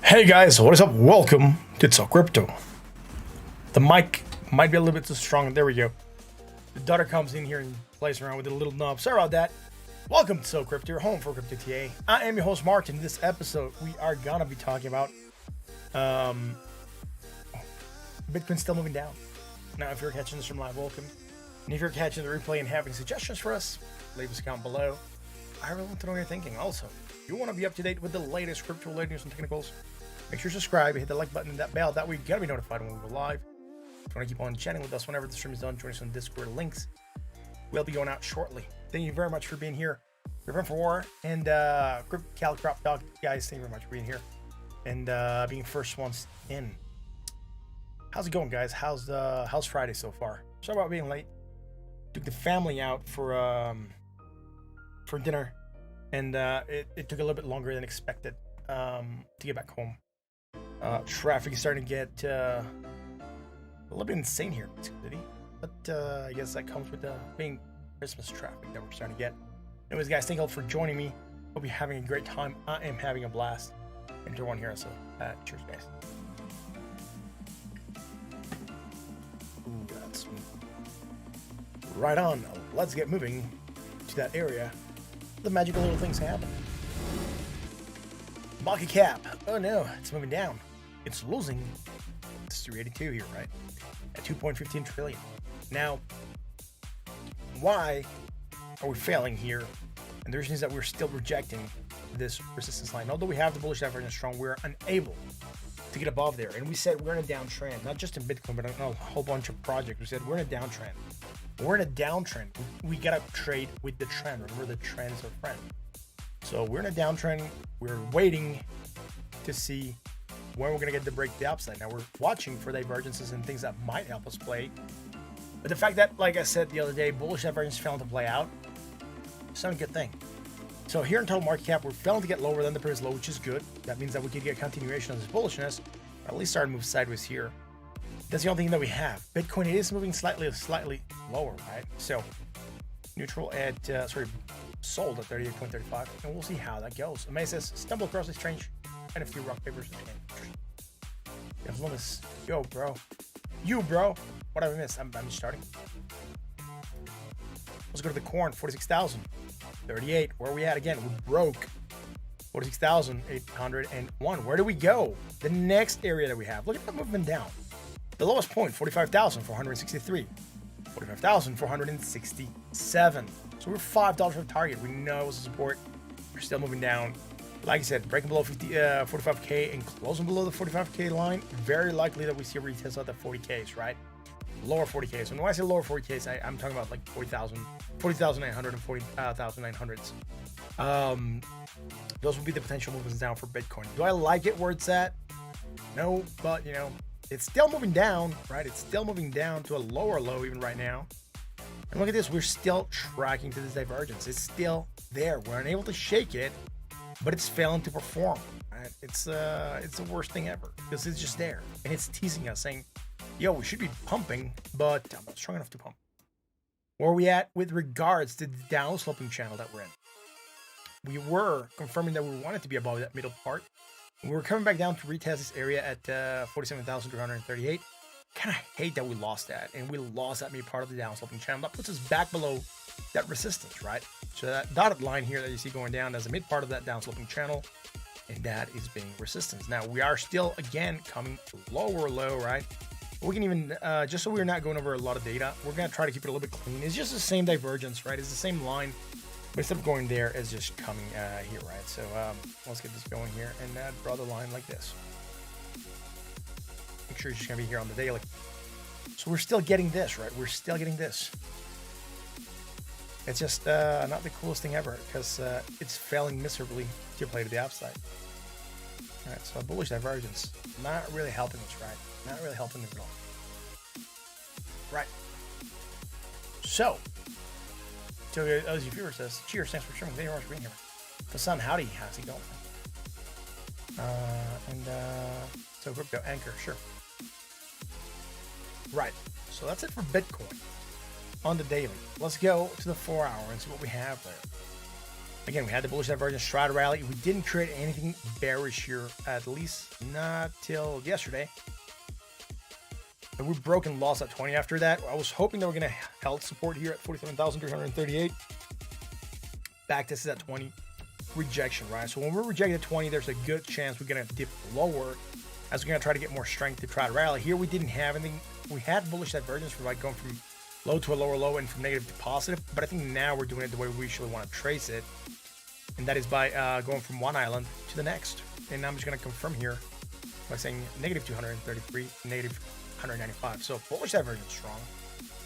Hey guys, what is up? Welcome to Talk Crypto. The mic might be a little bit too strong. There we go. The daughter comes in here and plays around with a little knob. Sorry about that. Welcome to Talk Crypto, your home for Crypto TA. I am your host, Martin. In this episode, we are gonna be talking about Bitcoin still moving down. Now, if you're catching this from live, welcome. And if you're catching the replay and having suggestions for us, leave us a comment below. I really want to know what you're thinking. Also, if you want to be up to date with the latest crypto-related news and technicals, make sure you subscribe, hit the like button and that bell. That way you gotta be notified when we go live. If you want to keep on chatting with us whenever the stream is done, join us on Discord. Links will be going out shortly. Thank you very much for being here. Prevent for War and Crop Dog guys, thank you very much for being here and being first ones in. How's it going, guys? How's Friday so far? Sorry about being late. Took the family out for dinner, and it took a little bit longer than expected to get back home. Traffic is starting to get a little bit insane here in the city, but I guess that comes with being Christmas traffic that we're starting to get. Anyways, guys, thank you all for joining me. Hope you're having a great time. I am having a blast. And to everyone here, so cheers, guys. Ooh, that's right on. Let's get moving to that area. The magical little things happen. Market cap. Oh no, it's moving down. It's losing. It's 382 here, right? At 2.15 trillion. Now, why are we failing here? And the reason is that we're still rejecting this resistance line. Although we have the bullish divergence strong, we're unable to get above there. And we said we're in a downtrend, not just in Bitcoin, but in a whole bunch of projects. We said we're in a downtrend. We're in a downtrend. We gotta trade with the trend. Remember, the trends are friend. So we're in a downtrend. We're waiting to see when we're gonna get to break the upside. Now we're watching for divergences and things that might help us play. But the fact that, like I said the other day, bullish divergence failing to play out, it's not a good thing. So here in total market cap, we're failing to get lower than the previous low, which is good. That means that we could get continuation of this bullishness, or at least start to move sideways here. That's the only thing that we have. Bitcoin, it is moving slightly lower, right? So neutral at, sold at 38.35, and we'll see how that goes. May says, stumble across a strange NFT rock papers. As long as, yo, bro. You, bro. What have I missed? I'm just starting. Let's go to the corn, 46,000. 38. Where are we at again? We broke 46,801. Where do we go? The next area that we have. Look at that movement down. The lowest point, 45,463. 45,467. So we're $5 from target. We know it was a support. We're still moving down. Like I said, breaking below 45K and closing below the 45K line. Very likely that we see a retest of the 40Ks, right? Lower 40Ks. And when I say lower 40Ks, I'm talking about like 40,900 and 40,900s. Those would be the potential movements down for Bitcoin. Do I like it where it's at? No, but you know, it's still moving down, right? It's still moving down to a lower low even right now. And look at this, we're still tracking to this divergence. It's still there. We're unable to shake it, but it's failing to perform. Right? It's the worst thing ever because it's just there and it's teasing us, saying, "Yo, we should be pumping, but I'm not strong enough to pump." Where are we at with regards to the downsloping channel that we're in? We were confirming that we wanted to be above that middle part. We were coming back down to retest this area at 47,338. Kind of hate that we lost that, and we lost that mid part of the downsloping channel. That puts us back below that resistance, right? So that dotted line here that you see going down as a mid part of that downsloping channel, and that is being resistance. Now we are still again coming lower low, right? We can even just so we're not going over a lot of data, we're gonna try to keep it a little bit clean. It's just the same divergence, right? It's the same line, but instead of going there, it's just coming here, right? So let's get this going here and draw the line like this. Make sure it's just gonna be here on the daily. So we're still getting this, right? We're still getting this. It's just not the coolest thing ever because it's failing miserably to play to the upside. All right, so a bullish divergence, not really helping us, right? Not really helping us at all. Right. So as your viewer says, cheers, thanks for streaming. Thank you very much for being here. The sun, howdy, how's it going? So crypto anchor, sure. Right, so that's it for Bitcoin on the daily. Let's go to the 4 hour and see what we have there. Again, we had the bullish divergence strata rally. We didn't create anything bearish here, at least not till yesterday. And we broke and lost at 20 after that. I was hoping that we're going to held support here at 47,338. Back this is at 20. Rejection, right? So when we're rejected at 20, there's a good chance we're going to dip lower as we're going to try to get more strength to try to rally. Here we didn't have anything. We had bullish divergence for like going from low to a lower low and from negative to positive, but I think now we're doing it the way we usually want to trace it, and that is by going from one island to the next. And I'm just going to confirm here by saying negative 233, negative 195. So bullish divergence strong.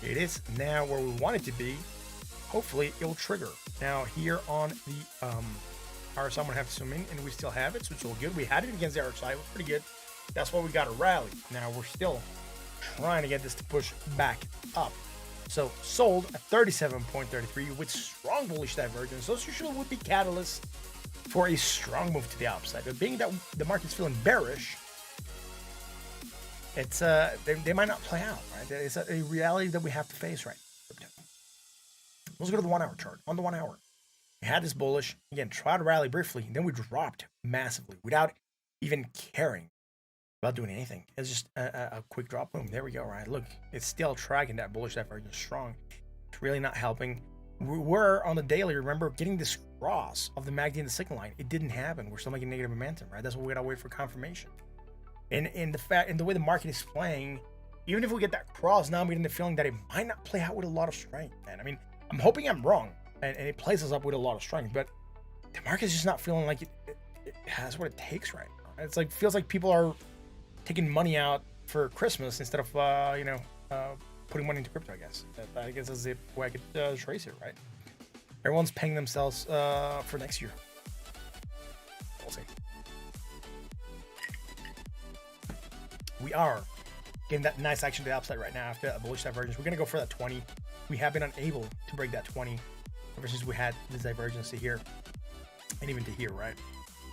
It is now where we want it to be. Hopefully it will trigger. Now here on the RSI, I'm going to have to zoom in, and we still have it, so it's all good. We had it against the RSI, it was pretty good. That's why we got a rally. Now we're still trying to get this to push back up. So sold at 37.33 with strong bullish divergence. Those usually would be catalysts for a strong move to the upside. But being that the market's feeling bearish, it's they might not play out, right? It's a reality that we have to face, right? Let's go to the 1 hour chart. On the 1 hour, we had this bullish again, tried to rally briefly, and then we dropped massively without even caring about doing anything. It's just a quick drop. Boom, there we go, right? Look, it's still tracking that bullish divergence strong. It's really not helping. We were on the daily, remember, getting this cross of the MACD and the signal line. It didn't happen. We're still making negative momentum, right? That's what we gotta wait for confirmation. And the way the market is playing, even if we get that cross, now I'm getting the feeling that it might not play out with a lot of strength. And I mean, I'm hoping I'm wrong, and it plays us up with a lot of strength, but the market's just not feeling like it has what it takes right now. It's like, feels like people are taking money out for Christmas instead of putting money into crypto. I guess that's the way I could trace it, right? Everyone's paying themselves for next year. We'll see. We are getting that nice action to the upside right now after that bullish divergence. We're gonna go for that 20. We have been unable to break that 20 ever since we had this divergence to here and even to here, right?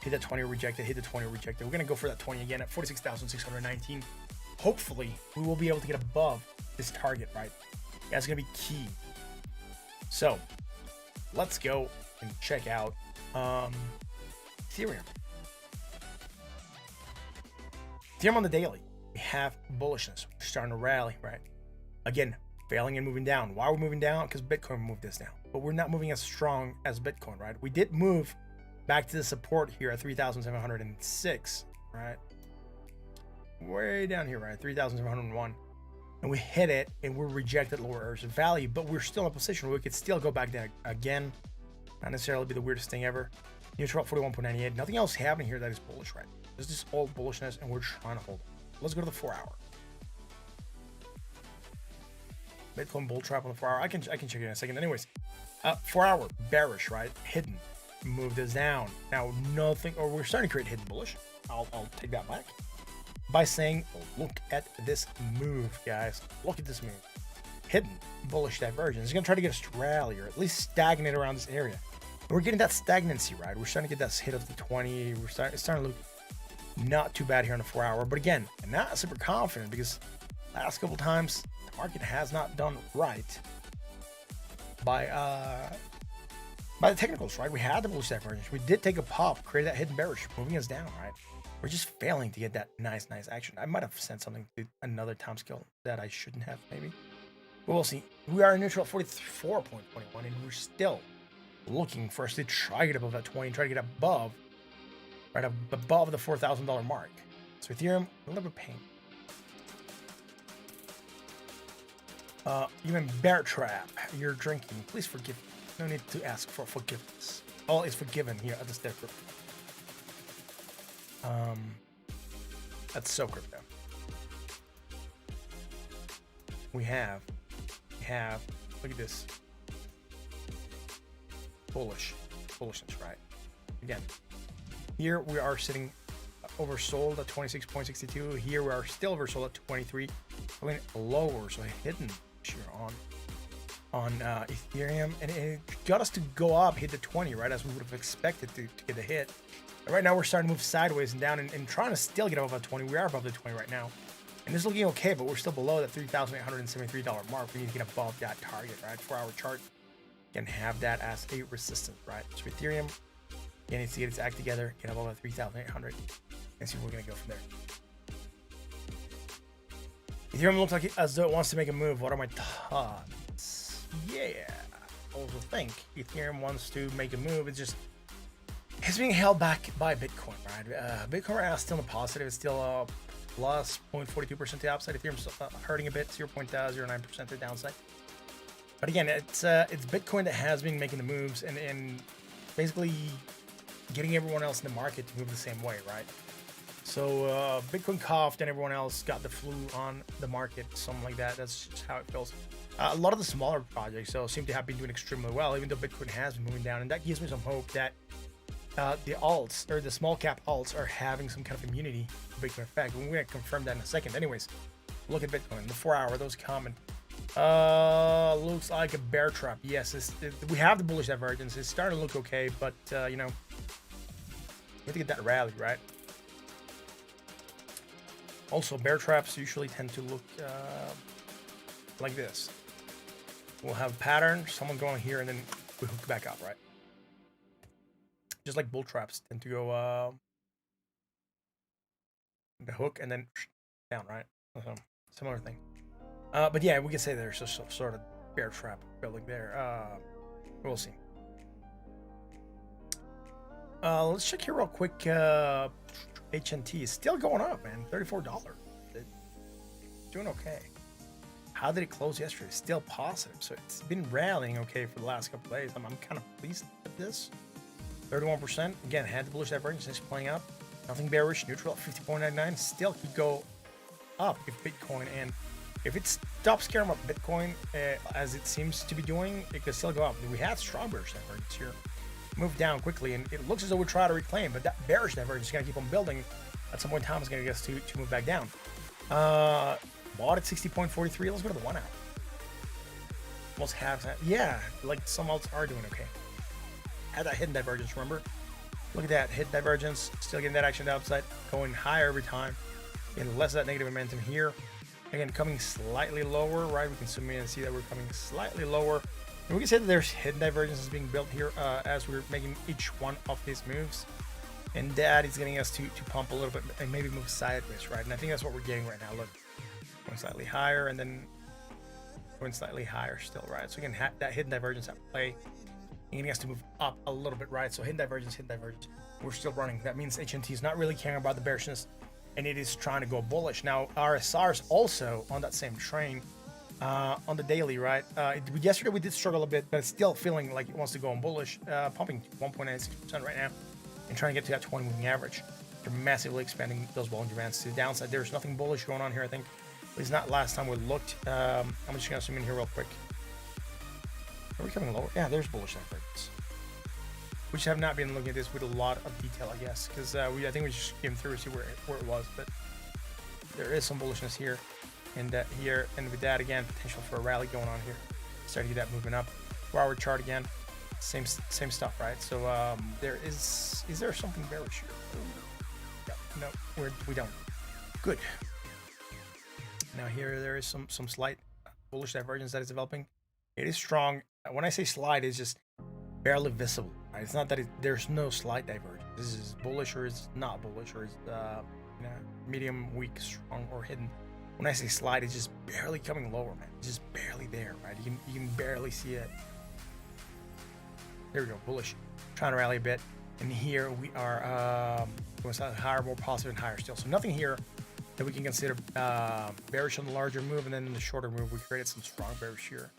Hit that 20, rejected, hit the 20, rejected. We're going to go for that 20 again at 46,619. Hopefully, we will be able to get above this target, right? That's going to be key. So, let's go and check out Ethereum. Ethereum on the daily. We have bullishness. We're starting to rally, right? Again, failing and moving down. Why are we moving down? Because Bitcoin moved us down. But we're not moving as strong as Bitcoin, right? We did move back to the support here at 3,706, right? Way down here, right? 3,701. And we hit it, and we rejected lower Earth's value, but we're still in a position where we could still go back down again. Not necessarily be the weirdest thing ever. Neutral at 41.98. Nothing else happening here that is bullish, right? This is all bullishness, and we're trying to hold it. Let's go to the 4 hour. Bitcoin bull trap on the 4 hour. I can check it in a second. Anyways, 4 hour bearish, right? Hidden. Moved us down. Now nothing, or we're starting to create hidden bullish. I'll take that back by saying, look at this move, guys. Look at this move. hidden bullish divergence. It's going to try to get us to rally or at least stagnate around this area. We're getting that stagnancy, right? We're starting to get that hit of the 20. It's starting to look not too bad here on the 4 hour. But again, I'm not super confident because last couple times the market has not done right by the technicals, right? We had the bullish divergence. We did take a pop, created that hidden bearish, moving us down, right? We're just failing to get that nice action. I might have sent something to another time scale that I shouldn't have, maybe. But we'll see. We are neutral at 44.21, and we're still looking for us to try to get above that 20, try to get above, right above the $4,000 mark. So Ethereum, a little bit of pain. Even Bear Trap, you're drinking. Please forgive me. No need to ask for forgiveness. All is forgiven here at the Step Crypto. That's so crypto. We have, look at this. Bullishness, right? Again, here we are sitting oversold at 26.62. Here we are still oversold at 23. Going lower, so hidden here on Ethereum, and it got us to go up, hit the 20, right, as we would have expected to get a hit. And right now we're starting to move sideways and down and trying to still get above the 20. We are above the 20 right now, and this is looking okay, but we're still below that $3,873 mark. We need to get above that target, right? 4 hour chart can have that as a resistance, right? So Ethereum, it needs to get its act together, get above the 3,800, and see where we're gonna go from there. Ethereum looks like as though it wants to make a move. What are my thoughts? Yeah, I also think Ethereum wants to make a move. It's being held back by Bitcoin, right? Bitcoin right now is still in the positive. It's still plus 0.42% to the upside. Ethereum's hurting a bit, 0.09% to the downside. But again, it's Bitcoin that has been making the moves and basically getting everyone else in the market to move the same way, right? So Bitcoin coughed and everyone else got the flu on the market, something like that. That's just how it feels. A lot of the smaller projects seem to have been doing extremely well, even though Bitcoin has been moving down, and that gives me some hope that the alts or the small cap alts are having some kind of immunity to Bitcoin effect. We're going to confirm that in a second. Anyways, look at Bitcoin, the 4 hour, those comment. Looks like a bear trap. Yes, we have the bullish divergence. It's starting to look okay, but you know, we have to get that rally, right? Also, bear traps usually tend to look like this. We'll have a pattern, someone going here, and then we hook back up, right? Just like bull traps tend to go the hook and then down, right? So, similar thing. But yeah, we can say there's a sort of bear trap building there. We'll see. Let's check here real quick. HNT is still going up, man. $34. It's doing okay. How did it close yesterday? Still positive. So it's been rallying okay for the last couple of days. I'm kind of pleased with this. 31%. Again, had the bullish divergence is playing up. Nothing bearish. Neutral at 50.99. Still could go up if Bitcoin, and if it stops caring about Bitcoin as it seems to be doing, it could still go up. We had strong bearish divergence here. Move down quickly, and it looks as though we try to reclaim, but that bearish divergence is going to keep on building. At some point in time, it's going to get us to move back down. Bought at 60.43. Let's go to the 1 hour. Almost half that. Yeah, like some alts are doing okay. Had that hidden divergence, remember? Look at that hidden divergence. Still getting that action to the upside, going higher every time. Getting less of that negative momentum here. Again, coming slightly lower, right? We can zoom in and see that we're coming slightly lower. And we can say that there's hidden divergences being built here as we're making each one of these moves. And that is getting us to pump a little bit and maybe move sideways, right? And I think that's what we're getting right now. Look, going slightly higher and then going slightly higher still, right? So again, that hidden divergence at play, getting us to move up a little bit, right? So hidden divergence. We're still running. That means HNT is not really caring about the bearishness, and it is trying to go bullish. Now, RSR is also on that same train. On the daily, right? Yesterday we did struggle a bit, but it's still feeling like it wants to go on bullish, pumping 1.96% right now and trying to get to that 20 moving average. They're massively expanding those Bollinger Bands to the downside. There's nothing bullish going on here, I think. At least not last time we looked. I'm just going to zoom in here real quick. Are we coming lower? Yeah, there's bullish divergence. We just have not been looking at this with a lot of detail, I guess, because I think we just skimmed through to see where it was, but there is some bullishness here. And here, and with that again, potential for a rally going on here. Starting to get that movement up. 4-hour chart again, same stuff, right? So there is there something bearish here? No, we don't. Good. Now here there is some slight bullish divergence that is developing. It is strong. When I say slight, it's just barely visible. Right? It's not that there's no slight divergence. This is bullish or it's not bullish, or it's medium, weak, strong, or hidden. When I say slight, it's just barely coming lower, man. It's just barely there, right? You can barely see it. There we go, bullish. Trying to rally a bit. And here we are going higher, more positive, and higher still. So nothing here that we can consider bearish on the larger move. And then in the shorter move, we created some strong bearish here.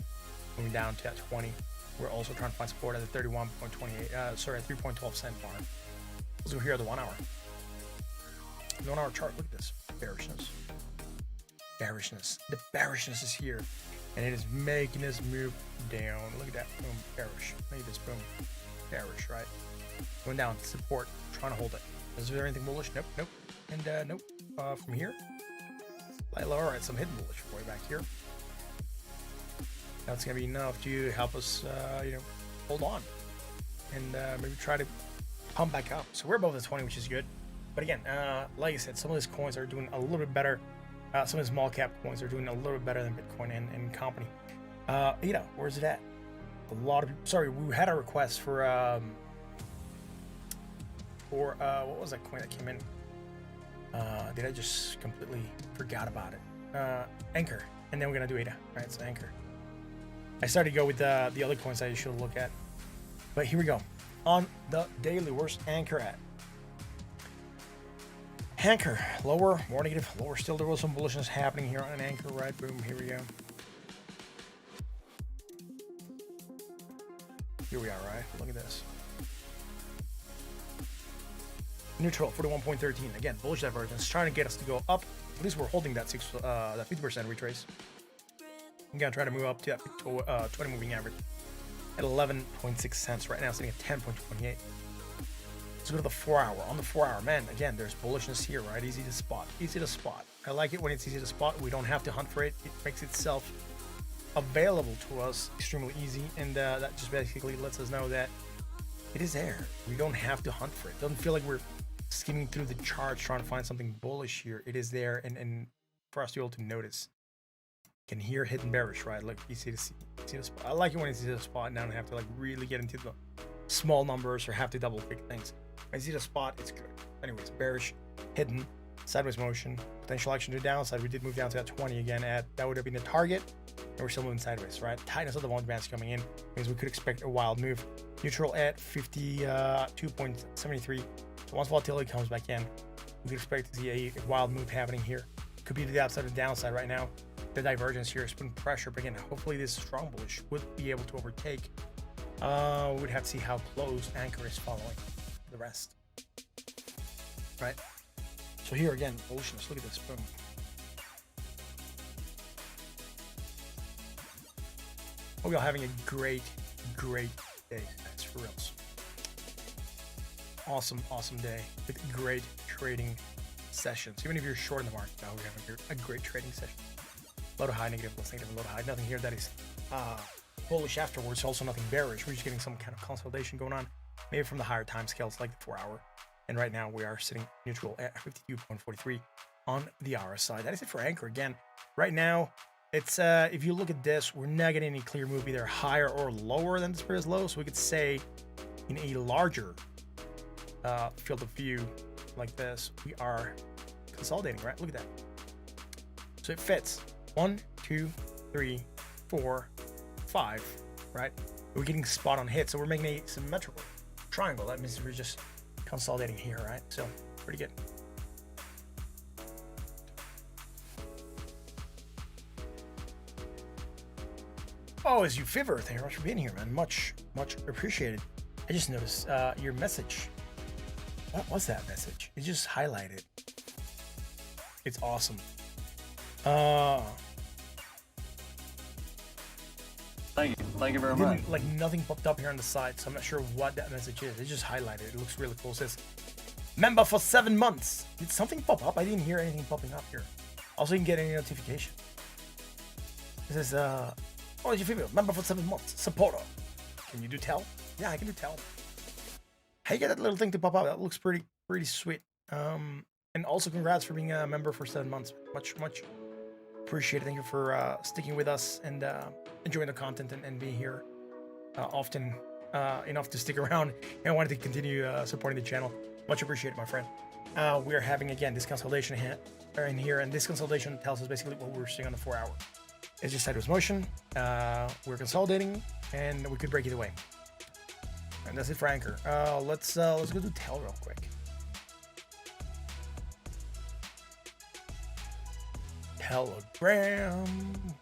Moving down to that 20. We're also trying to find support at the 31.28, at 3.12 cent mark. Let's go here at the 1 hour. The 1 hour chart, look at this. Bearishness. The bearishness is here, and it is making us move down. Look at that, boom, bearish. Look at this, boom, bearish, right? Going down, support, trying to hold it. Is there anything bullish? Nope. And nope. From here, slightly lower, right? Some hidden bullish way back here. That's gonna be enough to help us, hold on, and maybe try to pump back up. So we're above the 20, which is good. But again, like I said, some of these coins are doing a little bit better. Some of the small cap coins are doing a little bit better than Bitcoin and company. Where's it at? A lot of people. Sorry, we had a request for what was that coin that came in? Did I just completely forgot about it? Anchor, and then we're gonna do ADA, right? So Anchor. I started to go with the other coins I should look at, but here we go. On the daily, where's Anchor at? Anchor, lower, more negative, lower still. There was some bullishness happening here on Anchor, right? Boom, here we go. Here we are, right? Look at this. Neutral, 41.13. Again, bullish divergence, trying to get us to go up. At least we're holding that 50% retrace. I'm gonna try to move up to that 20 moving average at 11.6 cents right now, sitting at 10.28. Let's go to the 4 hour. On the 4 hour, man, again, there's bullishness here, right? Easy to spot. I like it when it's easy to spot. We don't have to hunt for it. It makes itself available to us extremely easy, and that just basically lets us know that it is there. We don't have to hunt for it. It doesn't feel like we're skimming through the charts trying to find something bullish here. It is there, and for us to be able to notice. You can hear hidden bearish, right? Like easy to see. Easy to spot. I like it when it's easy to spot, and I don't have to like really get into the small numbers or have to double click things. I see the spot, it's good. Anyways, bearish, hidden, sideways motion, potential action to the downside. We did move down to that 20 again that would have been the target, and we're still moving sideways, right? Tightness of the volume bands coming in means we could expect a wild move. Neutral at 52.73. So once volatility comes back in, we could expect to see a wild move happening here. Could be to the upside or the downside right now. The divergence here is putting pressure, but again, hopefully this strong bullish would be able to overtake. We'd have to see how close Anchor is following the rest, right? So here again, bullishness. Look at this, boom. Hope y'all having a great day. That's for reals. Awesome day with great trading sessions. Even if you're short in the market, now we're having a great trading session. Low to high, negative, less negative, low to high. Nothing here that is bullish afterwards. Also nothing bearish. We're just getting some kind of consolidation going on, maybe from the higher time scales like the 4 hour. And right now we are sitting neutral at 52.43 on the RSI. That is it for Anchor. Again, right now it's if you look at this, we're not getting any clear move either higher or lower than this previous low. So we could say in a larger field of view like this, we are consolidating, right? Look at that. So it fits 1, 2, 3, 4, 5, right? We're getting spot on hit, so we're making a symmetrical triangle. That means we're just consolidating here, right? So pretty good. Oh, as you favor, thank you very much for being here, man. Much appreciated. I just noticed your message. What was that message? It just highlighted. It's awesome. Thank you very much. Like nothing popped up here on the side, so I'm not sure what that message is. It just highlighted. It looks really cool. It says, member for 7 months. Did something pop up? I didn't hear anything popping up here. Also, you can get any notification. This is oh, your favorite member for 7 months, supporter. Can you do tell? Yeah, I can do tell. How you get that little thing to pop up? That looks pretty sweet. And also congrats for being a member for 7 months. Much appreciated. Thank you for sticking with us and enjoying the content and being here often enough to stick around and wanted to continue supporting the channel. Much appreciated, my friend. We are having again this consolidation in here, and this consolidation tells us basically what we're seeing on the 4 hour. It's just sideways motion. We're consolidating, and we could break either way. And that's it for Anchor. Let's go do Tell real quick. Telegram.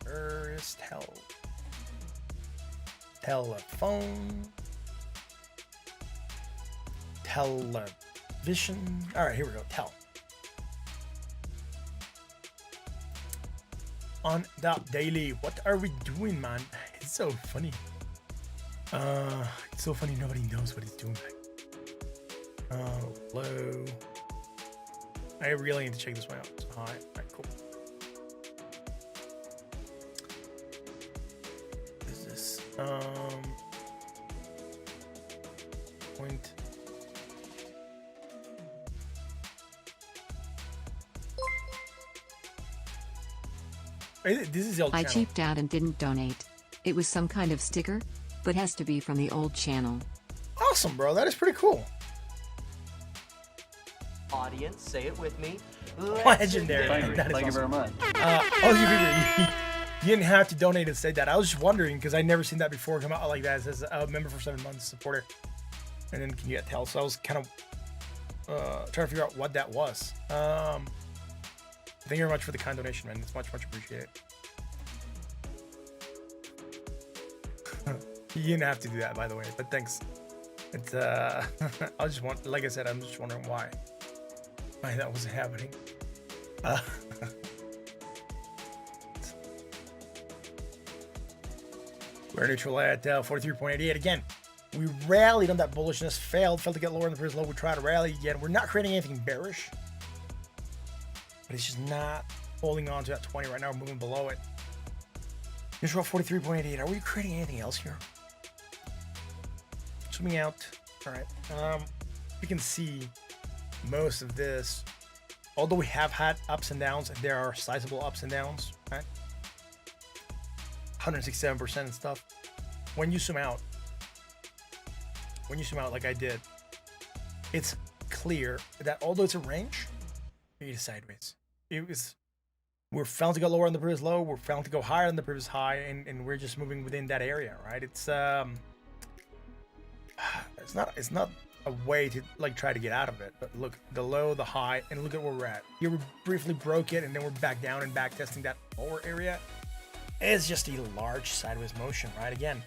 Where is Tell? Telephone. Television. All right, here we go. Tell. On the daily, what are we doing, man? It's so funny. It's so funny. Nobody knows what he's doing. Low. I really need to check this one out. It's high. All right, cool. What is this? Point. This is the old I channel. cheaped out and didn't donate. It was some kind of sticker, but has to be from the old channel. Awesome, bro. That is pretty cool. Audience, say it with me. Legendary. Thank you, That is thank you awesome. very much. You didn't have to donate and say that. I was just wondering because I never seen that before come out like that. It says a member for 7 months, supporter, and then can you get Tell? So I was kind of trying to figure out what that was. Thank you very much for the kind donation, man. It's much appreciated. You didn't have to do that, by the way, but thanks. It's I just want, like I said, I'm just wondering why that was happening. We're neutral at 43.88 again. We rallied on that bullishness, failed to get lower in the previous low. We tried to rally again. We're not creating anything bearish, but it's just not holding on to that 20 right now. We're moving below it. Neutral 43.88. Are we creating anything else here? Zooming out. All right. You can see most of this. Although we have had ups and downs, and there are sizable ups and downs, right? 167% and stuff. When you zoom out like I did, it's clear that although it's a range, it is sideways. We're found to go lower on the previous low, we're found to go higher on the previous high, and we're just moving within that area, right? It's not a way to like try to get out of it, but look, the low, the high, and look at where we're at. Here we briefly broke it, and then we're back down and back testing that lower area. It's just a large sideways motion, right? Again,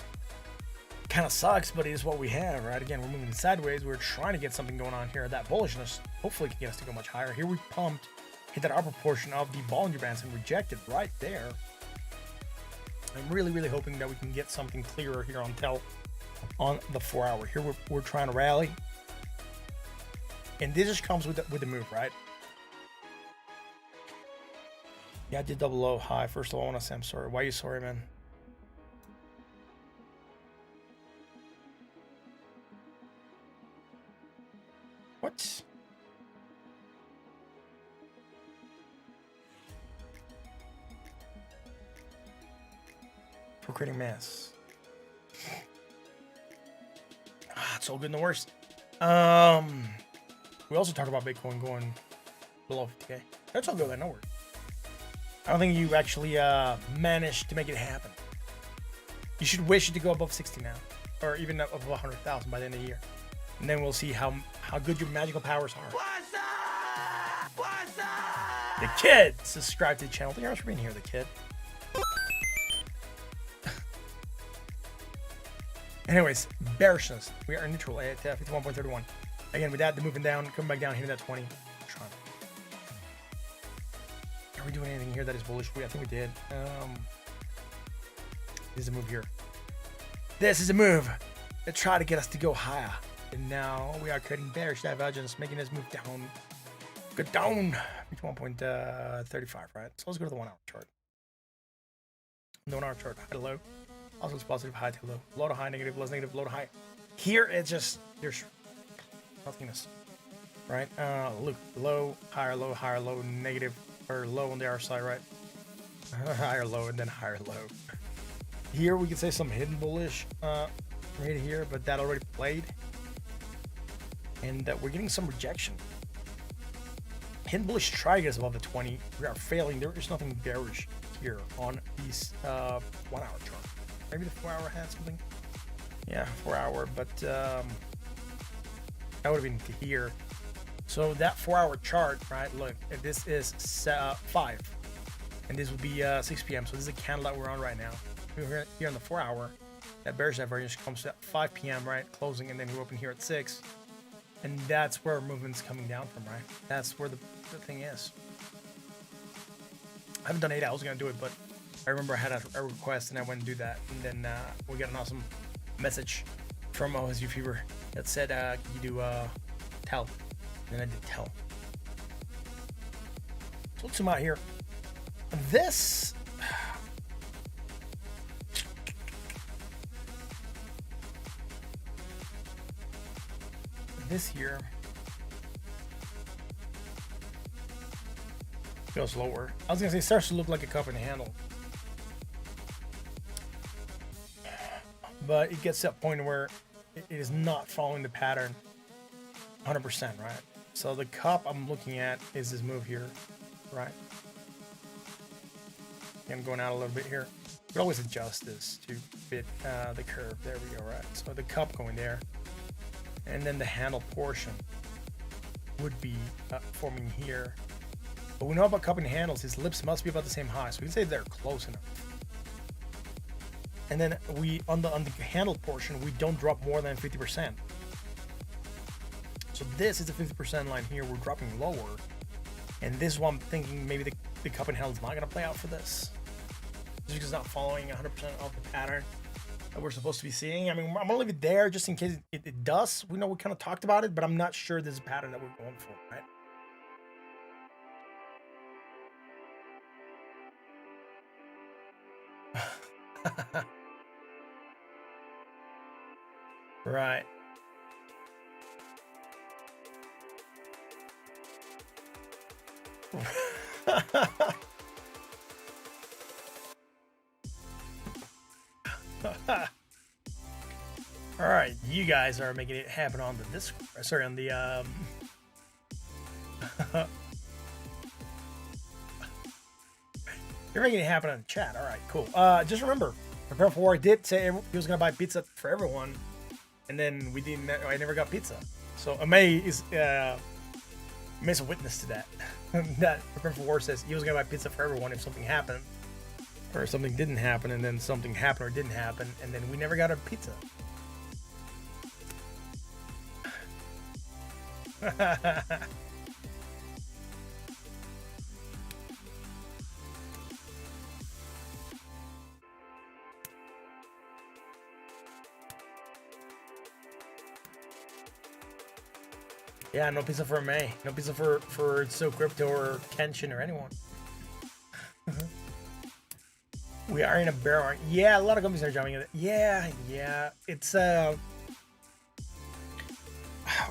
kind of sucks, but it is what we have, right? Again, we're moving sideways. We're trying to get something going on here. That bullishness hopefully can get us to go much higher. Here we pumped, hit that upper portion of the Bollinger Bands and rejected right there. I'm really hoping that we can get something clearer here on Tell on the 4 hour. Here we're trying to rally, and this just comes with the move, right? Yeah, I did double low high. First of all, I want to say I'm sorry. Why are you sorry, man? What? For creating mass. It's all good and the worst. We also talk about Bitcoin going below 50K. That's all good. I know where. I don't think you actually managed to make it happen. You should wish it to go above 60 now, or even above 100,000 by the end of the year, and then we'll see how good your magical powers are. What's up? What's up? The kid, subscribe to the channel. Thank you very much for being here, the kid. Anyways, bearishness. We are neutral at 51.31. Again, with that, the moving down, coming back down, hitting that 20. Are we doing anything here that is bullish? I think we did. This is a move here. This is a move that tried to get us to go higher. And now we are creating bearish divergence, making us move down. Get down to 1.35, right? So let's go to the 1 hour chart. The 1 hour chart, high to low. Also it's positive, high to low. Low to high, negative, low to negative, low to high. Here it's just, there's nothingness, right? Look, low, low, negative, or low on the other side, right? Higher low and then higher low. Here we can say some hidden bullish right here, but that already played. And we're getting some rejection. Hidden bullish try to get us above the 20. We are failing. There is nothing bearish here on these 1 hour chart. Maybe the 4 hour had something. Yeah, 4 hour, but that would have been to here. So that 4 hour chart, right? Look, this is 5, and this would be 6 p.m. So this is a candle that we're on right now. We're here on the 4 hour. That bearish divergence comes at 5 p.m. right, closing, and then we open here at 6. And that's where movement's coming down from, right? That's where the thing is. I haven't done 8 hours. I was gonna do it, but I remember I had a request and I went and do that. And then we got an awesome message from OSU Fever that said, can you do tell? And I did tell. So let's zoom out here. This here goes lower. I was gonna say it starts to look like a cup and handle, but it gets to that point where it is not following the pattern 100%, right? So the cup I'm looking at is this move here, right? I'm going out a little bit here. We can always adjust this to fit the curve. There we go, right? So the cup going there. And then the handle portion would be forming here. But we know about cup and handles, his lips must be about the same high. So we can say they're close enough. And then we, on the handle portion, we don't drop more than 50%. So this is the 50% line here. We're dropping lower. And this is what I'm thinking, maybe the cup and handle is not going to play out for this. Just because it's not following 100% of the pattern that we're supposed to be seeing. I mean, I'm gonna leave it there just in case it does. We know we kind of talked about it, but I'm not sure there's a pattern that we're going for, right? Right. All right, you guys are making it happen on the Discord. Sorry, on the you're making it happen on the chat. All right, cool. Just remember, Prepare for War did say he was gonna buy pizza for everyone, and then we didn't. I never got pizza. So May is May's a witness to that. That Prepare for War says he was gonna buy pizza for everyone if something happened, or something didn't happen, and then something happened or didn't happen, and then we never got a pizza. Yeah, no pizza for May. No pizza for So Crypto or Kenshin or anyone. We are in a bear market. Yeah, a lot of companies are jumping in it. Yeah. It's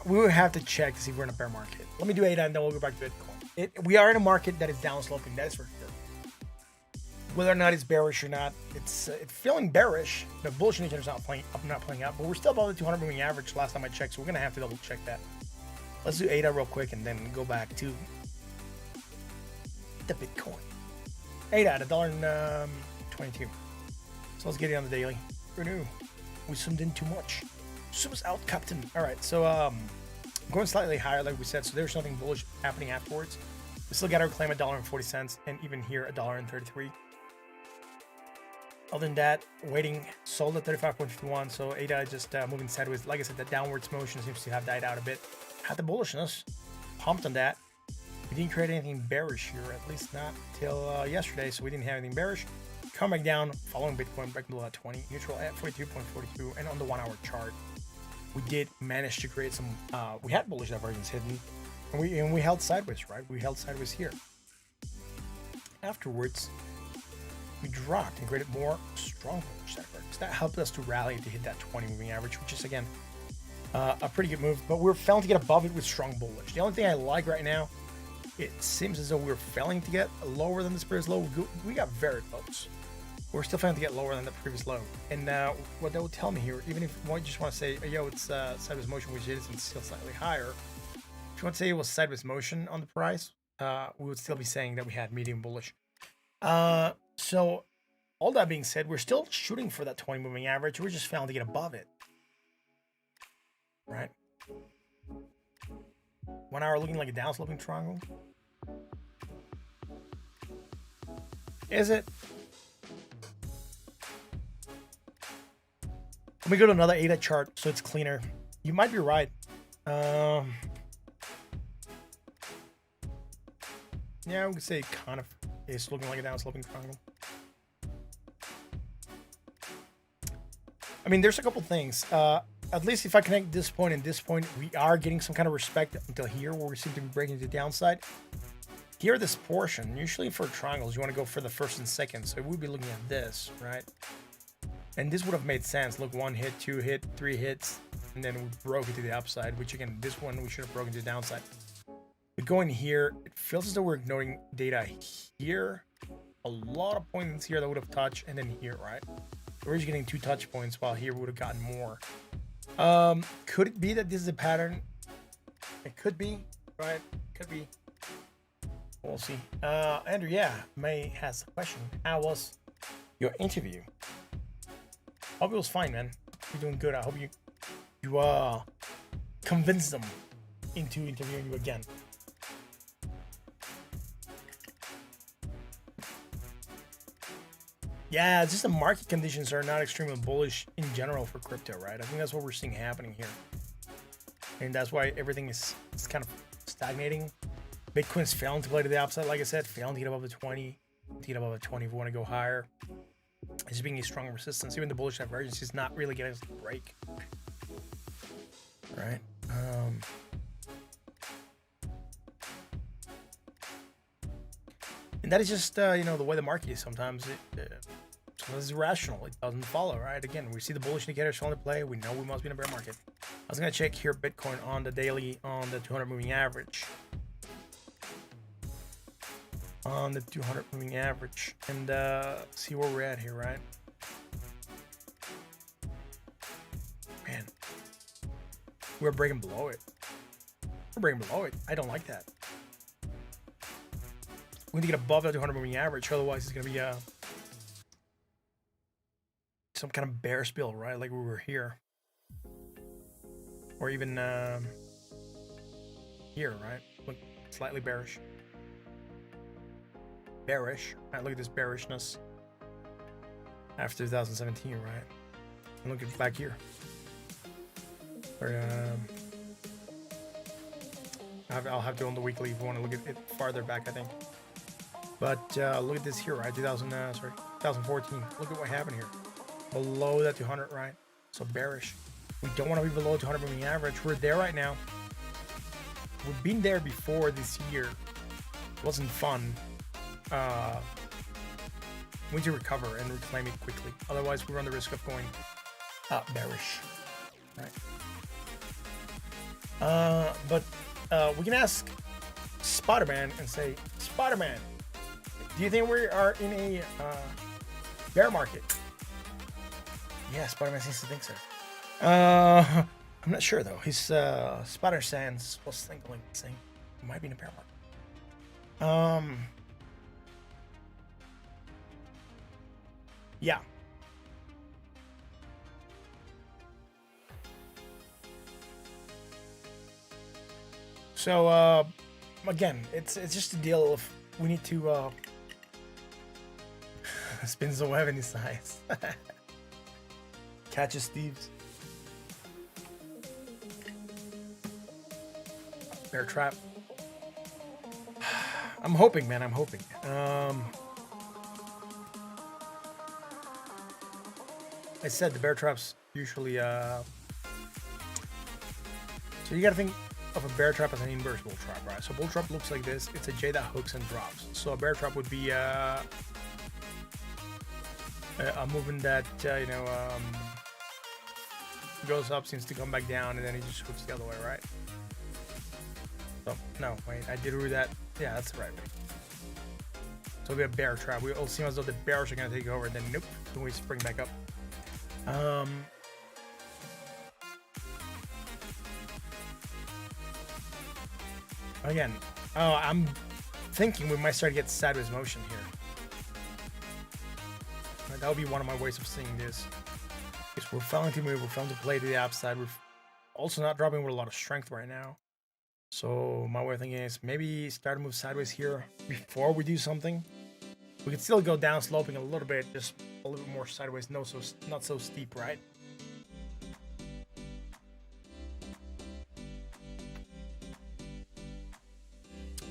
we would have to check to see if we're in a bear market. Let me do ADA and then we'll go back to Bitcoin. We are in a market that is downsloping. That is for sure. Whether or not it's bearish or not, it's feeling bearish. The bullish indicator is not playing out, but we're still above the 200 moving average last time I checked, so we're gonna have to double check that. Let's do ADA real quick and then go back to the Bitcoin. ADA at $1.22. So let's get it on the daily. Renew. We zoomed in too much. Zoom us out, Captain. All right, so going slightly higher, like we said. So there's nothing bullish happening afterwards. We still got our claim $1.40, and even here $1.33. Other than that, waiting, sold at 35.51. So ADA just moving sideways. Like I said, the downwards motion seems to have died out a bit. Had the bullishness, pumped on that. We didn't create anything bearish here, at least not till yesterday. So we didn't have anything bearish. Come back down, following Bitcoin, breaking below at 20, neutral at 42.42, and on the 1 hour chart, we did manage to create some. We had bullish divergence hidden, And we held sideways, right? We held sideways here. Afterwards, we dropped and created more strong bullish divergence. That helped us to rally to hit that 20 moving average, which is again a pretty good move. But we're failing to get above it with strong bullish. The only thing I like right now, it seems as though we're failing to get lower than this previous low. We got very close. We're still failing to get lower than the previous low. And what that would tell me here, even if you just want to say, yo, it's sideways motion, which it is, and still slightly higher. If you want to say it was sideways motion on the price, we would still be saying that we had medium bullish. So all that being said, we're still shooting for that 20 moving average. We're just failing to get above it. Right? 1 hour looking like a down sloping triangle. Is it? Let me go to another ADA chart so it's cleaner. You might be right. Yeah, I would say kind of is looking like a down sloping triangle. I mean, there's a couple things. At least if I connect this point and this point, we are getting some kind of respect until here where we seem to be breaking the downside. Here, this portion, usually for triangles, you want to go for the first and second. So we'd be looking at this, right? And this would have made sense. Look, 1 hit, 2 hit, 3 hits, and then we broke it to the upside, which again, this one we should have broken to the downside. But going here, it feels as though we're ignoring data here. A lot of points here that would have touched, and then here, right? We're just getting 2 touch points, while here we would have gotten more. Could it be that this is a pattern? It could be, right? Could be. We'll see. Andrew, yeah, May has a question. How was your interview? Hope it was fine, man. You're doing good. I hope you convinced them into interviewing you again. Yeah, it's just the market conditions are not extremely bullish in general for crypto, right? I think that's what we're seeing happening here. And that's why everything is kind of stagnating. Bitcoin's failing to play to the upside, like I said, failing to get above the 20. To get above the 20 if we want to go higher. It's just being a strong resistance. Even the bullish divergence is not really getting us to break. Right? And that is just, the way the market is sometimes. Sometimes it's irrational. It doesn't follow, right? Again, we see the bullish indicator showing to play. We know we must be in a bear market. I was going to check here Bitcoin on the daily on the 200 moving average. On the 200 moving average. And see where we're at here, right? Man. We're breaking below it. We're breaking below it. I don't like that. We need to get above that 200 moving average, otherwise it's going to be some kind of bear spill, right? Like we were here. Or even here, right? Look, slightly bearish. Bearish. Right, look at this bearishness. After 2017, right? And look at back here. Or, I'll have to on the weekly if you want to look at it farther back, I think. But look at this here, right? 2014. Look at what happened here. Below that 200, right? So bearish. We don't want to be below 200 moving average. We're there right now. We've been there before this year. It wasn't fun. We need to recover and reclaim it quickly. Otherwise, we run the risk of going bearish. Right. But we can ask Spider-Man and say, Spider-Man, do you think we are in a bear market? Yeah, Spider-Man seems to think so. I'm not sure though. His Spider Sans was thinking saying we might be in a bear market. Yeah. So again, it's just a deal of we need to spins the web in his size. Catches thieves. Bear trap. I'm hoping, man. I'm hoping. I said the bear traps usually. So you gotta think of a bear trap as an inverse bull trap, right? So bull trap looks like this. It's a J that hooks and drops. So a bear trap would be a movement that goes up, seems to come back down, and then it just hooks the other way, right? So no, wait, I did read that. Yeah, that's the right way. So it'll be a bear trap. We all seem as though the bears are gonna take over. Then nope, then we spring back up. Again, I'm thinking we might start to get sideways motion here. Right, that would be one of my ways of seeing this. Because we're failing to move, we're failing to play to the upside. We're also not dropping with a lot of strength right now. So my way of thinking is maybe start to move sideways here before we do something. We could still go down sloping a little bit, just a little bit more sideways, not so steep, right?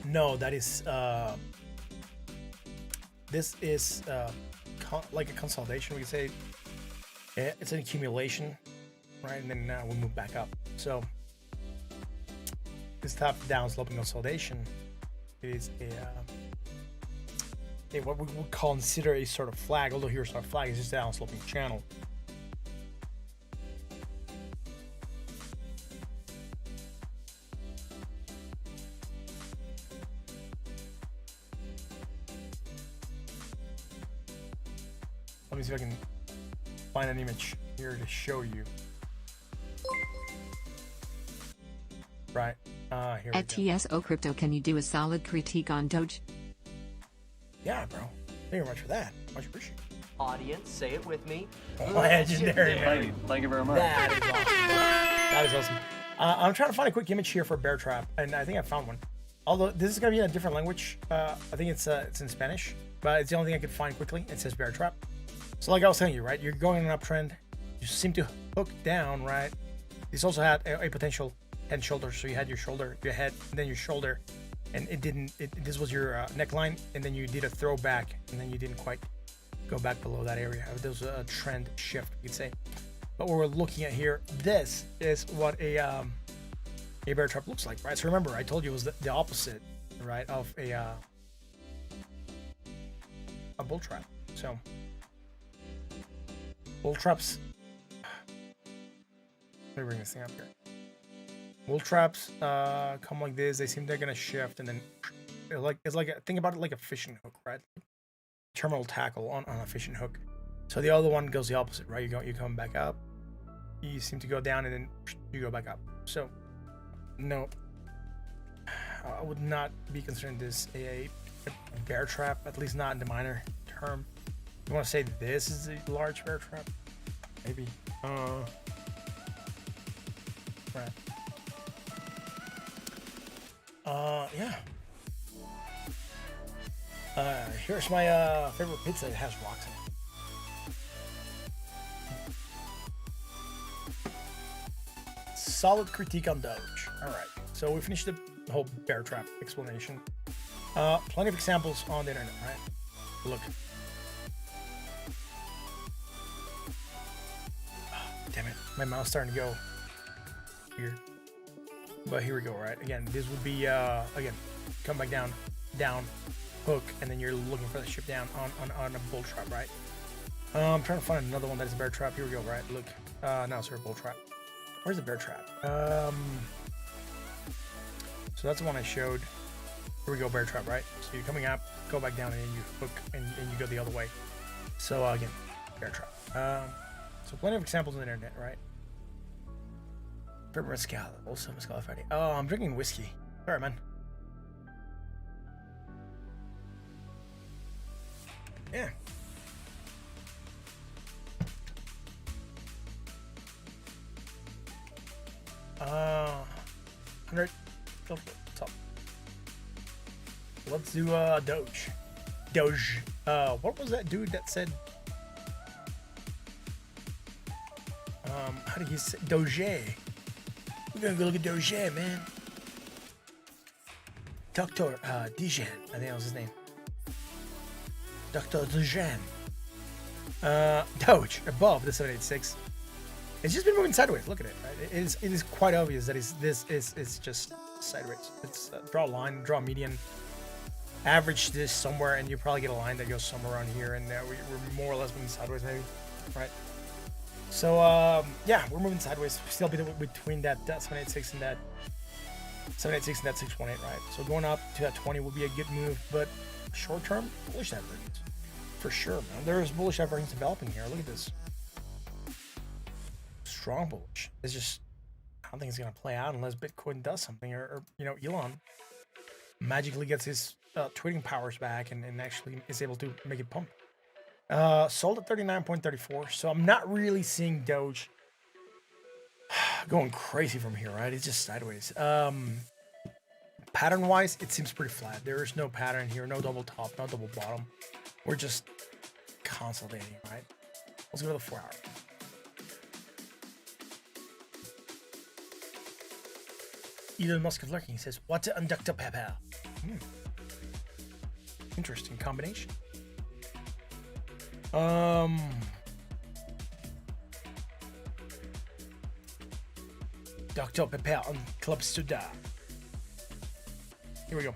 No, that is this is like a consolidation. We could say it's an accumulation, right? And then we move back up. So this top down sloping consolidation is what we would consider a sort of flag, although here's our flag, is just down sloping channel. Let me see if I can find an image here to show you. Right, here we At go. TSO Crypto, can you do a solid critique on Doge? Yeah, bro. Thank you very much for that. Much appreciated. Audience, say it with me. Legendary, man. Thank you very much. That is awesome. That is awesome. I'm trying to find a quick image here for bear trap, and I think I found one. Although this is gonna be in a different language. I think it's in Spanish, but it's the only thing I could find quickly. It says bear trap. So like I was telling you, right? You're going in an uptrend. You seem to hook down, right? This also had a potential head and shoulder. So you had your shoulder, your head, and then your shoulder, and it didn't. This was your neckline, and then you did a throwback, and then you didn't quite go back below that area. There was a trend shift, you could say. But what we're looking at here, this is what a bear trap looks like, right? So remember, I told you it was the opposite, right, of a bull trap. So bull traps. Let me bring this thing up here. Bull traps come like this. They seem they're gonna shift, and then it's like think about it like a fishing hook, right? Terminal tackle on a fishing hook. So the other one goes the opposite, right? You come back up. You seem to go down, and then you go back up. So no, I would not be considering this a bear trap, at least not in the minor term. You want to say this is a large bear trap? Maybe. Right. Yeah. Here's my favorite pizza. It has rocks in it. Solid critique on Doge. All right. So we finished the whole bear trap explanation. Plenty of examples on the internet, right? Look. Damn it, my mouse starting to go here. But here we go, right? Again, this would be again, come back down, hook, and then you're looking for the ship down on a bull trap, right? I'm trying to find another one that is a bear trap. Here we go, right? Look, now it's a bull trap. Where's the bear trap? So that's the one I showed. Here we go, bear trap, right? So you're coming up, go back down, and then you hook, and you go the other way. So again, bear trap. So plenty of examples on the internet, right? Favorite mezcal, also mezcal Friday. Oh, I'm drinking whiskey. Sorry, man. Yeah. Uh, 100. Top. Let's do Doge. Doge. What was that dude that said? How do you say Doge? We're gonna go look at Doge, man. Dr. Dijon, I think that was his name. Dr. Dijon. Doge, above the 786. It's just been moving sideways. Look at it. Right? It is quite obvious that this is just sideways. It's draw a line, draw a median, average this somewhere, and you probably get a line that goes somewhere around here, and we're more or less moving sideways, maybe, right? So yeah, we're moving sideways. Still between that 786 and that 786 and that 618, right? So going up to that 20 would be a good move, but short term, bullish divergence for sure, man. There is bullish divergence developing here. Look at this. Strong bullish. It's just, I don't think it's gonna play out unless Bitcoin does something, or you know, Elon magically gets his tweeting powers back and actually is able to make it pump. Sold at 39.34, so I'm not really seeing Doge going crazy from here, right? It's just sideways. Pattern wise, it seems pretty flat. There is no pattern here, no double top, no double bottom. We're just consolidating, right? Let's go to the 4 hour. Elon Musk is lurking. He says, "What's an Untitled Chapter?" Interesting combination. Dr. Pepper on Club Suda. Here we go.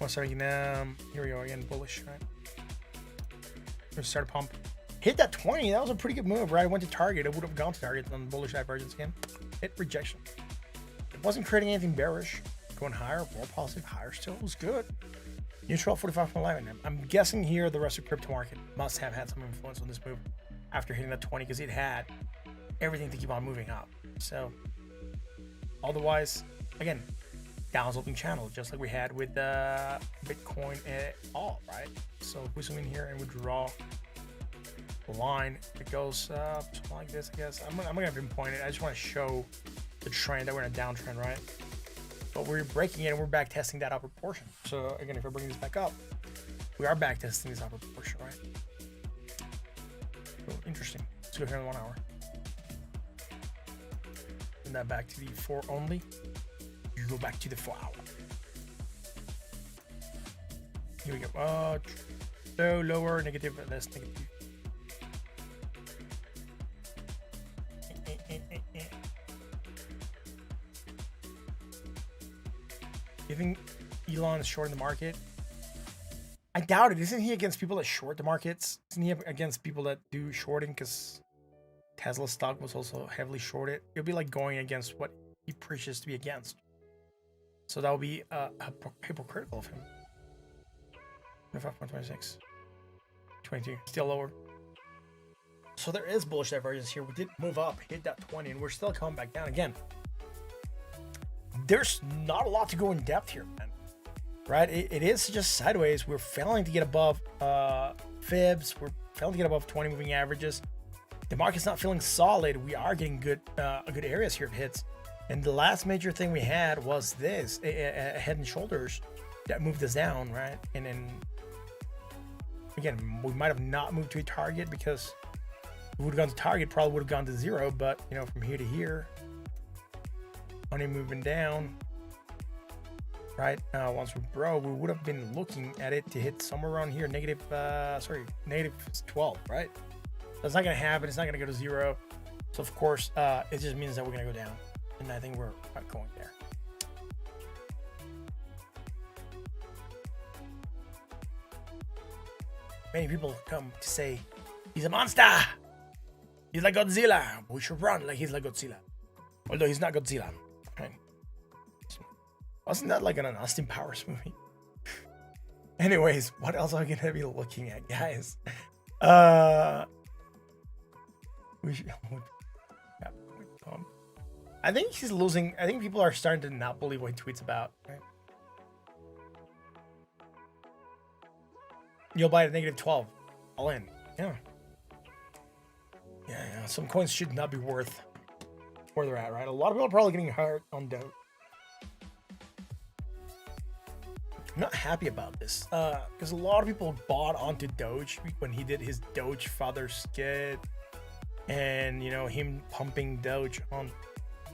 Here we go again, bullish, right? Let's start a pump. Hit that 20. That was a pretty good move, right? I went to target. It would have gone to target on bullish divergence again. Hit rejection. It wasn't creating anything bearish. Going higher, more positive, higher still. It was good. Neutral 45.11. I'm guessing here the rest of crypto market must have had some influence on this move after hitting that 20, because it had everything to keep on moving up. So otherwise, again, down sloping channel, just like we had with Bitcoin at all, right? So if we zoom in here and we draw a line, it goes something like this, I guess. I'm gonna pinpoint it. I just want to show the trend that we're in a downtrend, right? But we're breaking it and we're back testing that upper portion. So again, if we're bringing this back up, we are back testing this upper portion, right? So interesting. Let's go here in 1 hour. Send that back to the 4 only. You go back to the 4 hour. Here we go. Low, lower, negative, less negative. You think Elon is shorting the market? I doubt it. Isn't he against people that short the markets? Isn't he against people that do shorting? Because Tesla stock was also heavily shorted. It would be like going against what he preaches to be against. So that would be hypocritical of him. 25.26. 22. Still lower. So there is bullish divergence here. We did move up, hit that 20, and we're still coming back down again. There's not a lot to go in depth here, man. Right? It is just sideways. We're failing to get above fibs. We're failing to get above 20 moving averages. The market's not feeling solid. We are getting good areas here of hits. And the last major thing we had was this, a head and shoulders that moved us down, right? And then, again, we might have not moved to a target, because if we would have gone to target, probably would have gone to 0. But, you know, from here to here, money moving down, right? Once we broke, we would have been looking at it to hit somewhere around here, negative 12, right? That's not going to happen. It's not going to go to 0. So, of course, it just means that we're going to go down. And I think we're not going there. Many people come to say, he's a monster. He's like Godzilla. We should run like he's like Godzilla. Although he's not Godzilla. Right? Wasn't that like an Austin Powers movie? Anyways, what else are we going to be looking at, guys? We should... I think he's losing. I think people are starting to not believe what he tweets about. Right? You'll buy it at negative 12. All in. Yeah. Yeah. Some coins should not be worth where they're at, right? A lot of people are probably getting hurt on Doge. I'm not happy about this. Because a lot of people bought onto Doge when he did his Doge father skit. And, you know, him pumping Doge on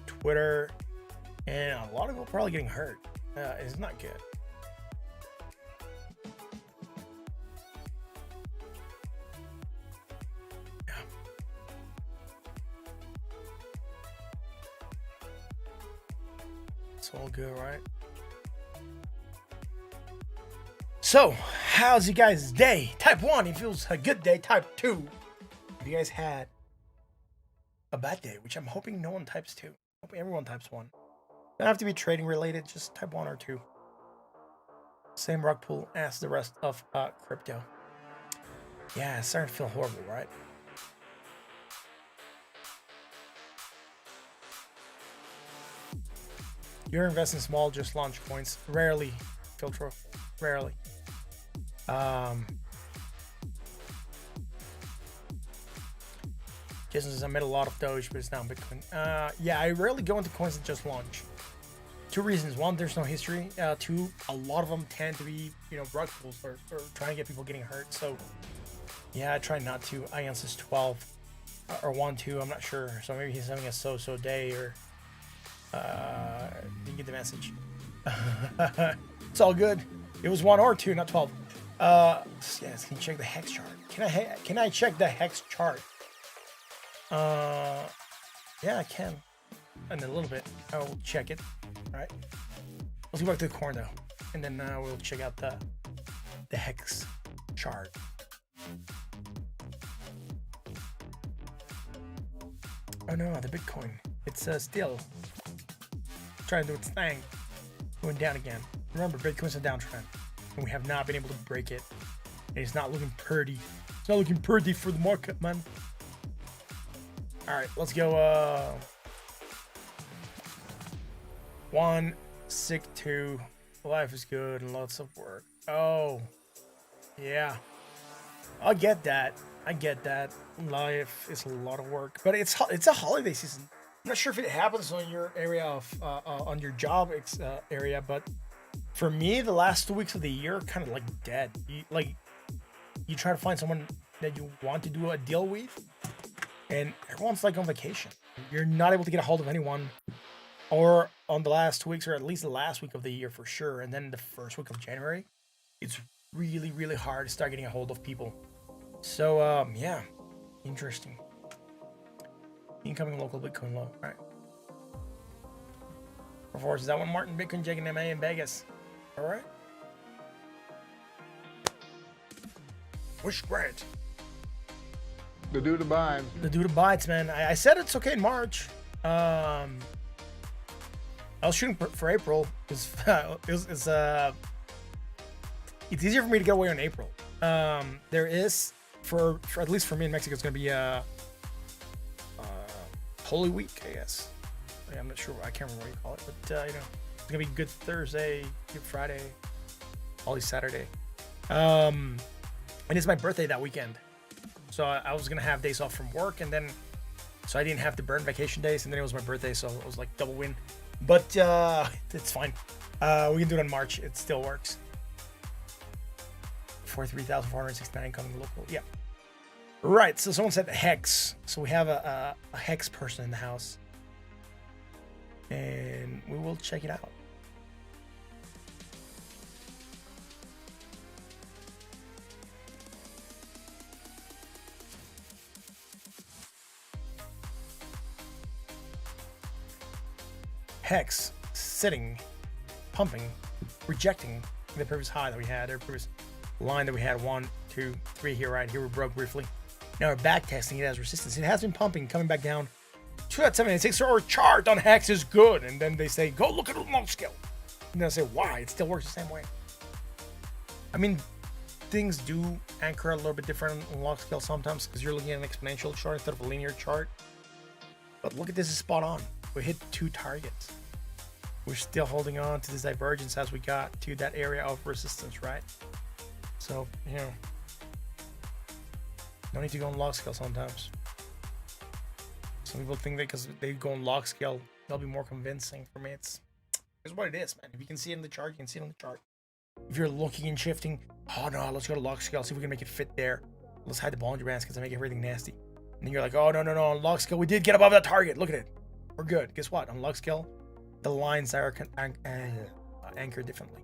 Twitter, and a lot of people are probably getting hurt. It's not good. Yeah. It's all good, right? So, how's you guys' day? Type 1, if it was a good day. Type 2, if you guys had a bad day, which I'm hoping no one types 2. Hoping everyone types 1. Don't have to be trading related, just type 1 or 2. Same rug pool as the rest of crypto. Yeah, it's starting to feel horrible, right? You're investing small, just launch coins. Rarely, filter. Rarely. Jason says I made a lot of Doge, but it's now Bitcoin. Yeah, I rarely go into coins that just launch. 2 reasons. 1, there's no history. 2, a lot of them tend to be, rug pulls or trying to get people getting hurt. So, yeah, I try not to. Ian says 12 or 1, 2. I'm not sure. So maybe he's having a so-so day or didn't get the message. It's all good. It was 1 or 2, not 12. Yes, can you check the hex chart? Can I check the hex chart? Yeah, I can. In a little bit, I will check it. All right. Let's go back to the corn though, and then we'll check out the hex chart. Oh no, the Bitcoin. It's still trying to do its thing, going down again. Remember, Bitcoin's a downtrend, and we have not been able to break it. And it's not looking pretty. It's not looking pretty for the market, man. All right, let's go. 1, 6, 2. Life is good and lots of work. Oh, yeah. I get that. Life is a lot of work, but it's a holiday season. I'm not sure if it happens on your area of on your job area, but for me, the last 2 weeks of the year are kind of like dead. You try to find someone that you want to do a deal with, and everyone's like on vacation. You're not able to get a hold of anyone, or on the last 2 weeks, or at least the last week of the year for sure. And then the first week of January, it's really, really hard to start getting a hold of people. So, yeah, interesting. Incoming local Bitcoin low. All right. Perforce, is that one Martin Bitcoin Jake and MA in Vegas? All right. Wish Grant. The dude abides. The dude abides, man. I said it's okay in March. I was shooting for April because it's easier for me to get away on April. There is for at least for me in Mexico, it's gonna be Holy Week, I guess. I'm not sure. I can't remember what you call it, but it's gonna be Good Thursday, Good Friday, Holy Saturday, and it's my birthday that weekend. So I was gonna have days off from work, and then so I didn't have to burn vacation days, and then it was my birthday, so it was like double win. But it's fine. We can do it in March. It still works. 43,469 coming local. Yeah. Right. So someone said hex. So we have a hex person in the house, and we will check it out. Hex sitting, pumping, rejecting the previous high that we had, our previous line that we had. 1, 2, 3 here, right here. We broke briefly. Now we're back testing it as resistance. It has been pumping, coming back down to that 786. Our chart on Hex is good, and then they say go look at the long scale, and then I say why? It still works the same way. I mean, things do anchor a little bit different on log scale sometimes because you're looking at an exponential chart instead of a linear chart. But look at this, is spot on. We hit 2 targets. We're still holding on to this divergence as we got to that area of resistance, right? So, no need to go on log scale sometimes. Some people think that because they go on log scale, they'll be more convincing. For me, it's what it is, man. If you can see it in the chart, you can see it on the chart. If you're looking and shifting, oh no, let's go to log scale, see if we can make it fit there. Let's hide the Bollinger Bands because they make everything nasty. And then you're like, oh no, on log scale, we did get above that target. Look at it. We're good. Guess what? On log scale, the lines are anchored differently.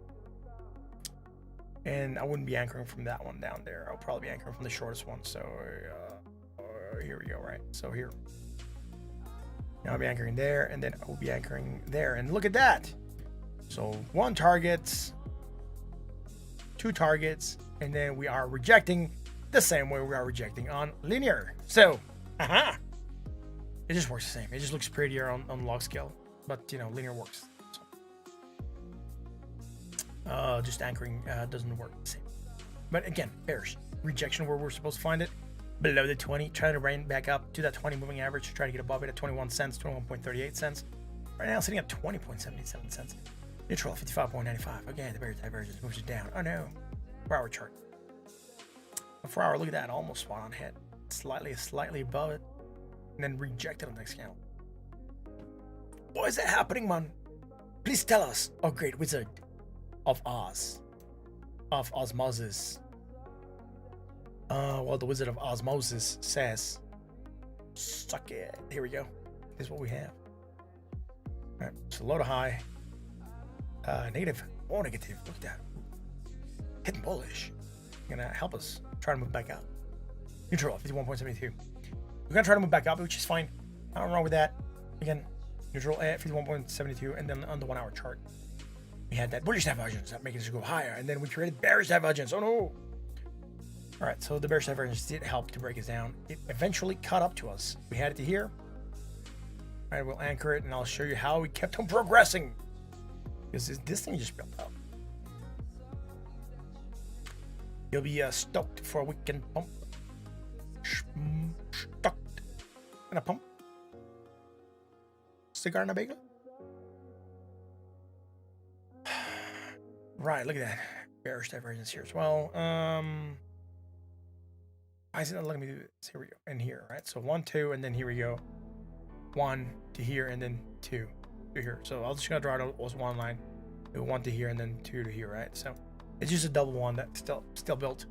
And I wouldn't be anchoring from that one down there. I'll probably be anchoring from the shortest one. So here we go, right? So here. Now I'll be anchoring there, and then I'll be anchoring there. And look at that. So 1 target, 2 targets, and then we are rejecting the same way we are rejecting on linear. So, it just works the same. It just looks prettier on log scale, but you know, linear works. So, just anchoring doesn't work the same. But again, bearish rejection where we're supposed to find it, below the 20, trying to rain back up to that 20 moving average, try to get above it at 21 cents, 21.38 cents. Right now, sitting at 20.77 cents. Neutral 55.95. Again, the bearish divergence moves it down. Oh no. 4-hour chart. 4-hour, look at that, almost spot on hit. Slightly above it, and then rejected on the next candle. Why is that happening, man? Please tell us. Oh, great wizard of Oz, of osmosis. Well, the Wizard of Osmosis says, suck it. Here we go. This is what we have. All right, so low to high. Negative. Oh, negative. Look at that. Hitting bullish. Gonna help us try to move back up. Neutral, 51.72. We're gonna try to move back up, which is fine. Nothing wrong with that. Again, neutral at 51.72, and then on the 1-hour chart, we had that bullish divergence that making us go higher, and then we created bearish divergence. Oh no! All right, so the bearish divergence did help to break us down. It eventually caught up to us. We had it to here. All right, we'll anchor it, and I'll show you how we kept on progressing. Because this thing just built up. You'll be stoked for a weekend pump. Stoked and a pump. Cigar and a bagel. Right, look at that. Bearish divergence here as well. Why is it not letting me do this? Here we go. And here, right? So 1, 2, and then here we go. 1 to here, and then 2 to here. So I'll just gonna draw it as one line. 1 to here, and then 2 to here, right? So it's just a double one that still built.